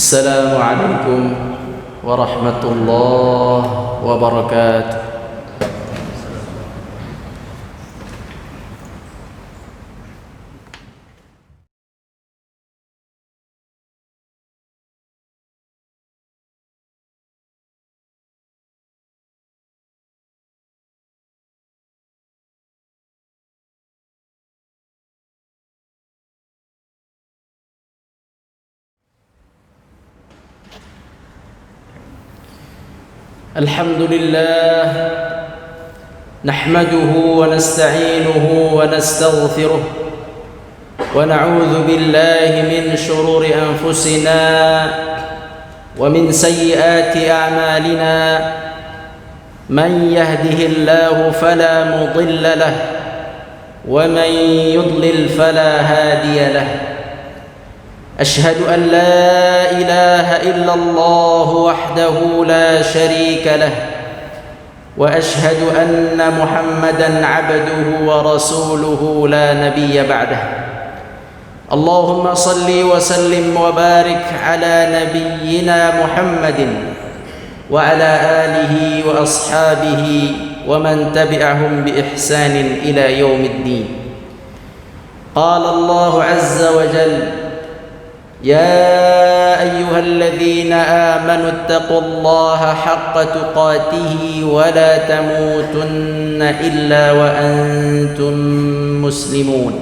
Assalamualaikum warahmatullahi wabarakatuh. Alhamdulillah, nahmaduhu wa nasta'inuhu wa nastaghfiruh wa na'udzu billahi min shururi anfusina wa min sayyiati a'malina. Man yahdihillahu fala mudilla lahu wa man yudlil fala hadiya lahu. أشهد أن لا إله إلا الله وحده لا شريك له وأشهد أن محمدا عبده ورسوله لا نبي بعده. اللهم صل وسلم وبارك على نبينا محمد وعلى آله وأصحابه ومن تبعهم بإحسان إلى يوم الدين. قال الله عز وجل: يا أيها الذين آمنوا اتقوا الله حق تقاته ولا تموتن إلا وأنتم مسلمون.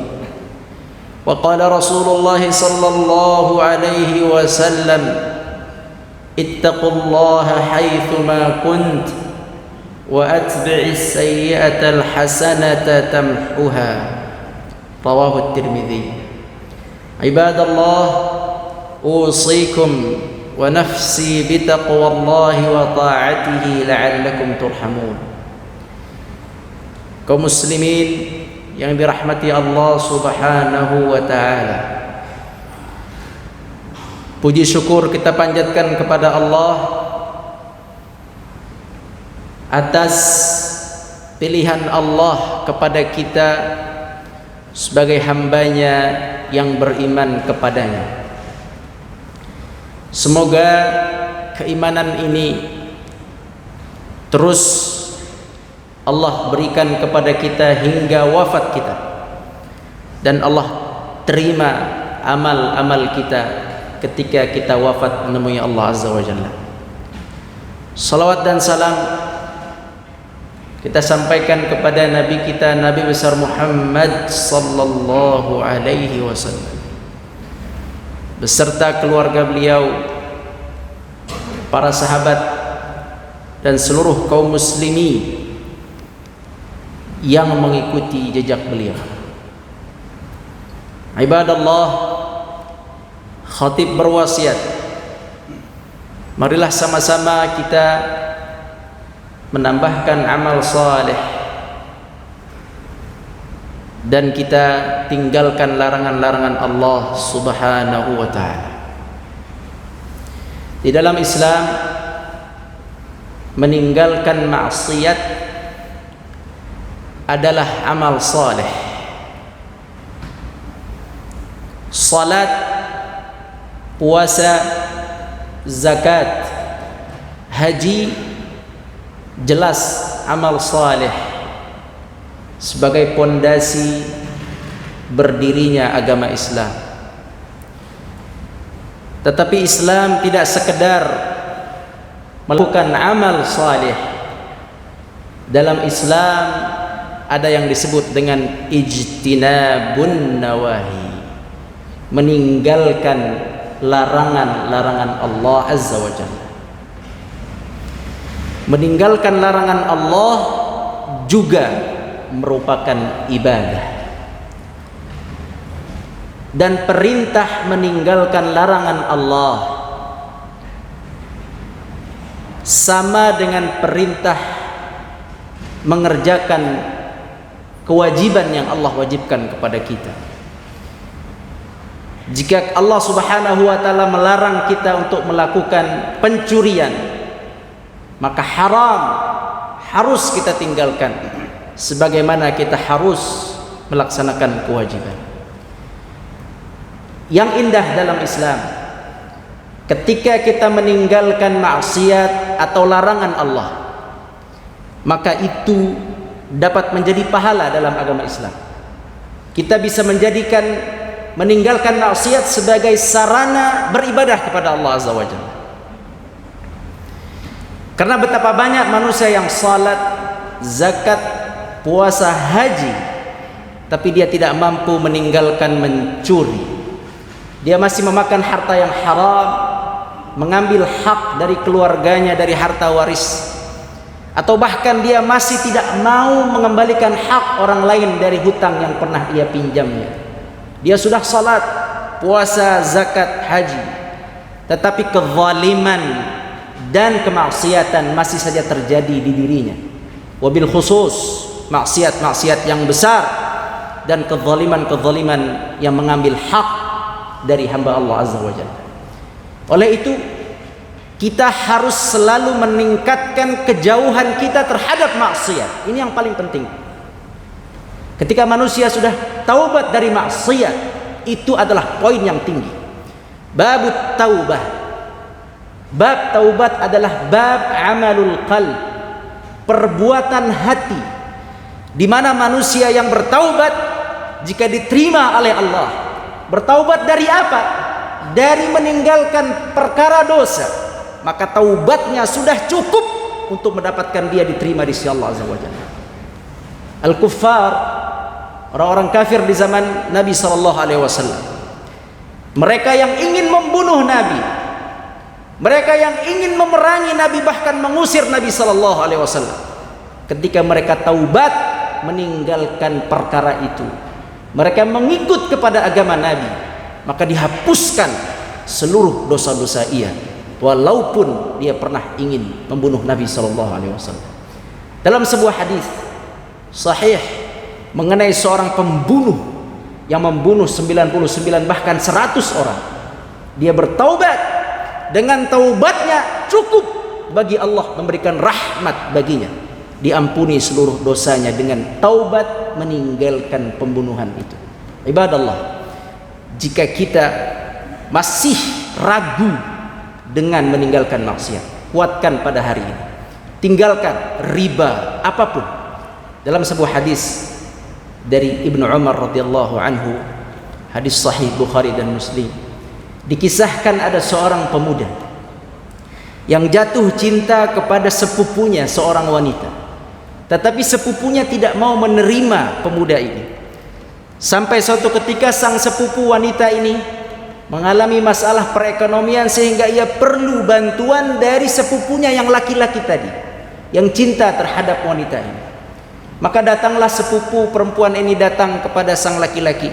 وقال رسول الله صلى الله عليه وسلم: اتقوا الله حيثما كنت وأتبع السيئة الحسنة تمحها. رواه الترمذي. عباد الله، أوصيكم ونفسي بتقوى الله وطاعته لعلكم ترحمون. Kaum muslimin yang dirahmati Allah Subhanahu wa taala, puji syukur kita panjatkan kepada Allah atas pilihan Allah kepada kita sebagai hambanya yang beriman kepadanya. Semoga keimanan ini terus Allah berikan kepada kita hingga wafat kita, dan Allah terima amal-amal kita ketika kita wafat menemui Allah Azza wa Jalla. Salawat dan salam kita sampaikan kepada Nabi kita, Nabi besar Muhammad sallallahu alaihi wasallam, beserta keluarga beliau, para sahabat, dan seluruh kaum muslimin yang mengikuti jejak beliau. Ibadallah, khatib berwasiat, marilah sama-sama kita menambahkan amal saleh dan kita tinggalkan larangan-larangan Allah Subhanahu wa taala. Di dalam Islam, meninggalkan maksiat adalah amal saleh. Salat, puasa, zakat, haji, jelas amal saleh sebagai pondasi berdirinya agama Islam. Tetapi Islam tidak sekedar melakukan amal saleh. Dalam Islam ada yang disebut dengan ijtinabun nawahi, meninggalkan larangan-larangan Allah Azza wa Jalla. Meninggalkan larangan Allah juga merupakan ibadah, dan perintah meninggalkan larangan Allah sama dengan perintah mengerjakan kewajiban yang Allah wajibkan kepada kita. Jika Allah Subhanahu wa taala melarang kita untuk melakukan pencurian, maka haram harus kita tinggalkan, sebagaimana kita harus melaksanakan kewajiban. Yang indah dalam Islam, ketika kita meninggalkan maksiat atau larangan Allah, maka itu dapat menjadi pahala dalam agama Islam. Kita bisa menjadikan meninggalkan maksiat sebagai sarana beribadah kepada Allah Azza wa Jalla. Karena betapa banyak manusia yang salat, zakat, puasa, haji, tapi dia tidak mampu meninggalkan mencuri. Dia masih memakan harta yang haram, mengambil hak dari keluarganya dari harta waris, atau bahkan dia masih tidak mau mengembalikan hak orang lain dari hutang yang pernah ia pinjamnya. Dia sudah salat, puasa, zakat, haji, tetapi kezaliman dan kemaksiatan masih saja terjadi di dirinya. Wabil khusus maksiat-maksiat yang besar dan kezaliman-kezaliman yang mengambil hak dari hamba Allah Azza wa Jalla. Oleh itu, kita harus selalu meningkatkan kejauhan kita terhadap maksiat. Ini yang paling penting. Ketika manusia sudah taubat dari maksiat, itu adalah poin yang tinggi. Babut taubah. Bab taubat adalah bab amalul qalb, perbuatan hati, di mana manusia yang bertaubat jika diterima oleh Allah, bertaubat dari apa? Dari meninggalkan perkara dosa, maka taubatnya sudah cukup untuk mendapatkan dia diterima di sisi Allah Azza wa Jalla. Al-kuffar, orang-orang kafir di zaman Nabi SAW, mereka yang ingin membunuh Nabi, mereka yang ingin memerangi Nabi, bahkan mengusir Nabi SAW, ketika mereka taubat meninggalkan perkara itu, mereka mengikut kepada agama Nabi, maka dihapuskan seluruh dosa-dosa ia, walaupun dia pernah ingin membunuh Nabi SAW. Dalam sebuah hadis sahih mengenai seorang pembunuh yang membunuh 99 bahkan 100 orang, dia bertaubat, dengan taubatnya cukup bagi Allah memberikan rahmat baginya, diampuni seluruh dosanya dengan taubat meninggalkan pembunuhan itu. Ibadallah, jika kita masih ragu dengan meninggalkan maksiat, kuatkan pada hari ini, tinggalkan riba apapun. Dalam sebuah hadis dari Ibnu Umar radhiyallahu anhu, hadis sahih Bukhari dan Muslim, dikisahkan ada seorang pemuda yang jatuh cinta kepada sepupunya, seorang wanita, tetapi sepupunya tidak mau menerima pemuda ini. Sampai suatu ketika sang sepupu wanita ini mengalami masalah perekonomian sehingga ia perlu bantuan dari sepupunya yang laki-laki tadi, yang cinta terhadap wanita ini. Maka datanglah sepupu perempuan ini datang kepada sang laki-laki,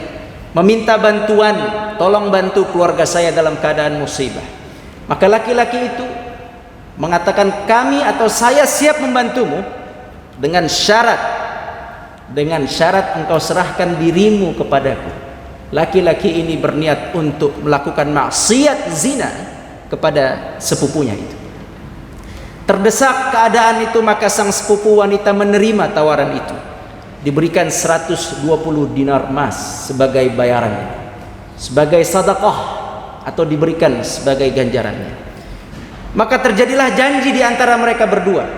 meminta bantuan, tolong bantu keluarga saya dalam keadaan musibah. Maka laki-laki itu mengatakan, kami atau saya siap membantumu dengan syarat engkau serahkan dirimu kepadaku. Laki-laki ini berniat untuk melakukan maksiat zina kepada sepupunya itu. Terdesak keadaan itu, maka sang sepupu wanita menerima tawaran itu, diberikan 120 dinar emas sebagai bayarannya, sebagai sedekah atau diberikan sebagai ganjarannya. Maka terjadilah janji di antara mereka berdua,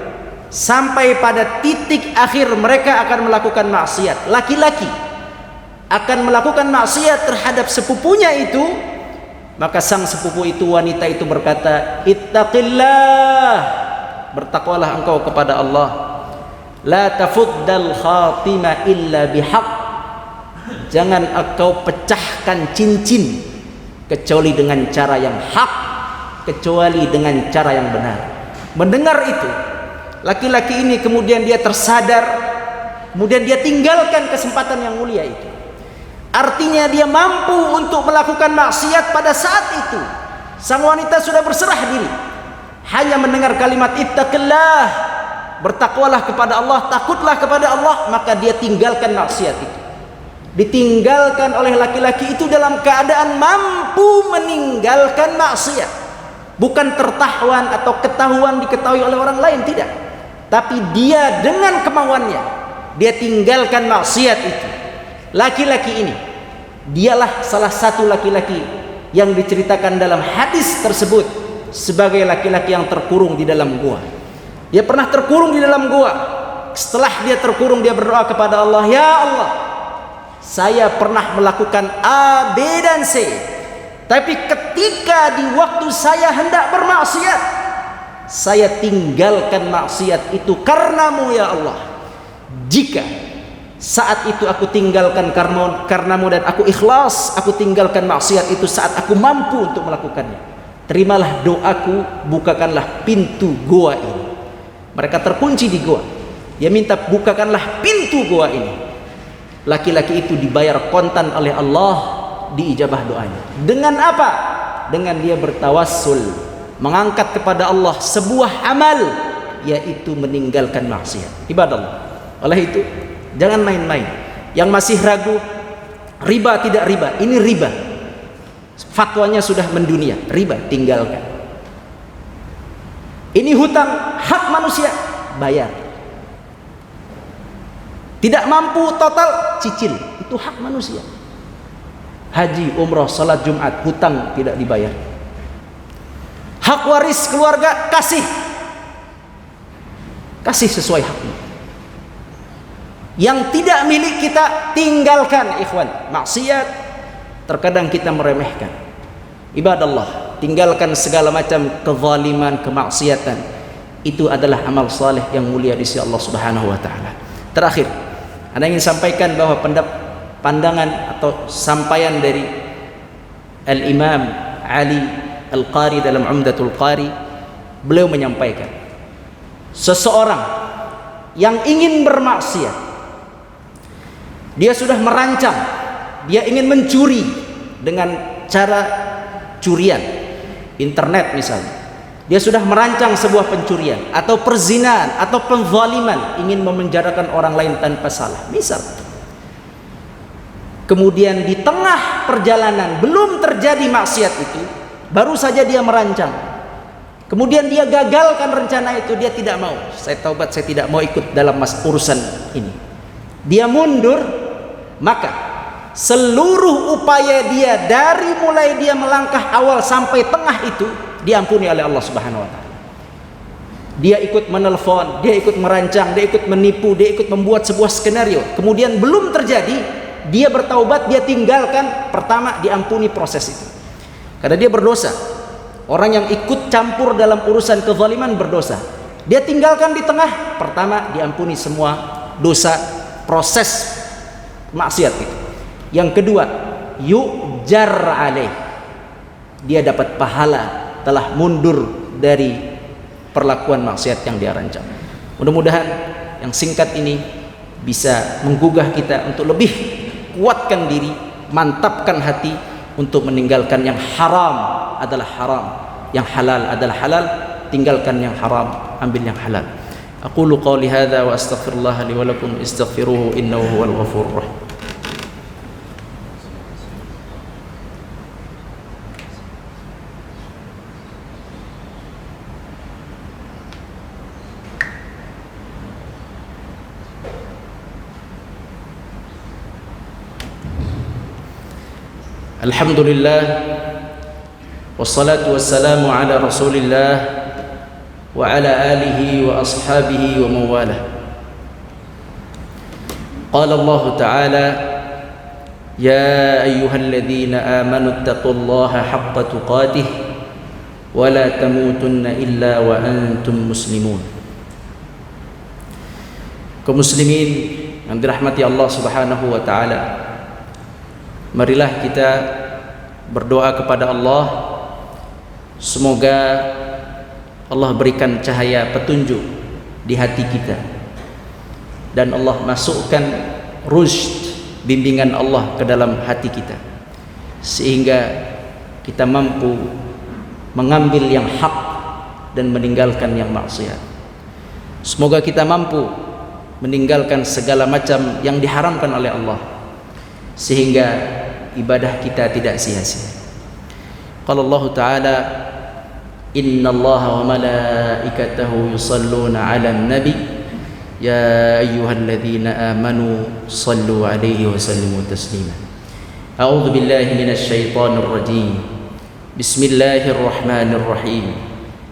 sampai pada titik akhir mereka akan melakukan maksiat. Laki-laki akan melakukan maksiat terhadap sepupunya itu, maka sang sepupu itu, wanita itu berkata, ittaqillah, bertakwalah engkau kepada Allah, la tafuddal khatima illa bihaq, jangan engkau pecahkan cincin kecuali dengan cara yang hak, kecuali dengan cara yang benar. Mendengar itu, laki-laki ini kemudian dia tersadar, kemudian dia tinggalkan kesempatan yang mulia itu. Artinya dia mampu untuk melakukan maksiat pada saat itu. Sang wanita sudah berserah diri, hanya mendengar kalimat ittaqillah, bertakwalah kepada Allah, takutlah kepada Allah, maka dia tinggalkan maksiat itu. Ditinggalkan oleh laki-laki itu dalam keadaan mampu meninggalkan maksiat, bukan tertahuan atau diketahui oleh orang lain, tidak, tapi dia dengan kemauannya dia tinggalkan maksiat itu. Laki-laki ini dialah salah satu laki-laki yang diceritakan dalam hadis tersebut sebagai laki-laki yang terkurung di dalam gua. Dia pernah terkurung di dalam gua. Setelah dia terkurung, dia berdoa kepada Allah, "Ya Allah, saya pernah melakukan A, B, dan C. Tapi ketika di waktu saya hendak bermaksiat, saya tinggalkan maksiat itu karenamu ya Allah. Jika saat itu aku tinggalkan karenamu dan aku ikhlas, aku tinggalkan maksiat itu saat aku mampu untuk melakukannya, terimalah doaku, bukakanlah pintu gua ini." Mereka terkunci di gua. Dia minta, bukakanlah pintu gua ini. Laki-laki itu dibayar kontan oleh Allah, diijabah doanya. Dengan apa? Dengan dia bertawassul, mengangkat kepada Allah sebuah amal, yaitu meninggalkan maksiat. Ibadah Allah. Oleh itu, jangan main-main. Yang masih ragu, riba tidak riba, ini riba. Fatwanya sudah mendunia, riba, tinggalkan. Ini hutang hak manusia, bayar. Tidak mampu total, cicil, itu hak manusia. Haji, umrah, salat Jumat, hutang tidak dibayar. Hak waris keluarga, kasih sesuai haknya. Yang tidak milik kita, tinggalkan ikhwan. Maksiat terkadang kita meremehkan. Ibadallah, tinggalkan segala macam kezaliman, kemaksiatan. Itu adalah amal saleh yang mulia di sisi Allah Subhanahu wa taala. Terakhir, Anda ingin sampaikan bahwa pandangan atau sampaian dari Al-Imam Ali Al-Qari dalam Umdatul Qari, beliau menyampaikan, seseorang yang ingin bermaksiat, dia sudah merancang, dia ingin mencuri dengan cara curian internet misalnya. Dia sudah merancang sebuah pencurian atau perzinahan atau penzaliman, ingin memenjarakan orang lain tanpa salah misal. Kemudian di tengah perjalanan belum terjadi maksiat itu, baru saja dia merancang. Kemudian dia gagalkan rencana itu, dia tidak mau. Saya taubat, saya tidak mau ikut dalam urusan ini. Dia mundur, maka seluruh upaya dia dari mulai dia melangkah awal sampai tengah itu diampuni oleh Allah Subhanahu wa taala. Dia ikut menelpon, dia ikut merancang, dia ikut menipu, dia ikut membuat sebuah skenario. Kemudian belum terjadi, dia bertaubat, dia tinggalkan, pertama diampuni proses itu. Karena dia berdosa. Orang yang ikut campur dalam urusan kezaliman berdosa. Dia tinggalkan di tengah, pertama diampuni semua dosa proses maksiat itu. Yang kedua, yujar alaih. Dia dapat pahala telah mundur dari perlakuan maksiat yang dia rancang. Mudah-mudahan yang singkat ini bisa menggugah kita untuk lebih kuatkan diri, mantapkan hati untuk meninggalkan yang haram adalah haram, yang halal adalah halal, tinggalkan yang haram, ambil yang halal. Aqulu qawli hadza wa astaghfirullah li wa lakum istaghfiruhu innahu huwal ghafurur rahim. Alhamdulillah, wassalatu wassalamu ala rasulillah wa ala alihi wa ashabihi wa mawalah. Qala Allah Ta'ala, ya ayyuhalladzina amanu ittaqullaha haqqa tuqatih wa la tamutunna illa wa antum muslimun. Kaum muslimin yang dirahmati Allah Subhanahu wa taala, marilah kita berdoa kepada Allah, semoga Allah berikan cahaya petunjuk di hati kita dan Allah masukkan rusyd, bimbingan Allah ke dalam hati kita, sehingga kita mampu mengambil yang hak dan meninggalkan yang maksiat. Semoga kita mampu meninggalkan segala macam yang diharamkan oleh Allah, sehingga ibadah kita tidak sia-sia. Qala Allah Ta'ala, inna Allah wa malaikatahu yusalluna ala nabi ya ayyuhalladzina amanu sallu alaihi wa sallimu taslima. A'udzu billahi minasy syaithanir rajim. Bismillahirrahmanirrahim.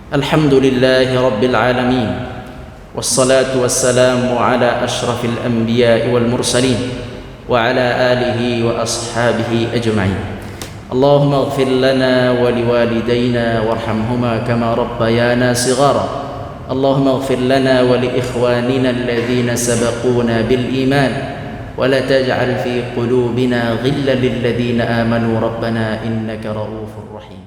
Alhamdulillahi rabbil alamin. Wassalatu wassalamu ala ashrafil anbiya'i wal mursalin wa ala alihi wa ashabihi ajma'in. Allahumma ighfir lana wa liwalidayna warhamhuma kama rabbayana shighara. Allahumma ighfir lana wa li ikhwanina alladhina sabaquna bil iman wa la taj'al fi qulubina ghillan lil ladzina amanu rabbana innaka ra'ufur rahim.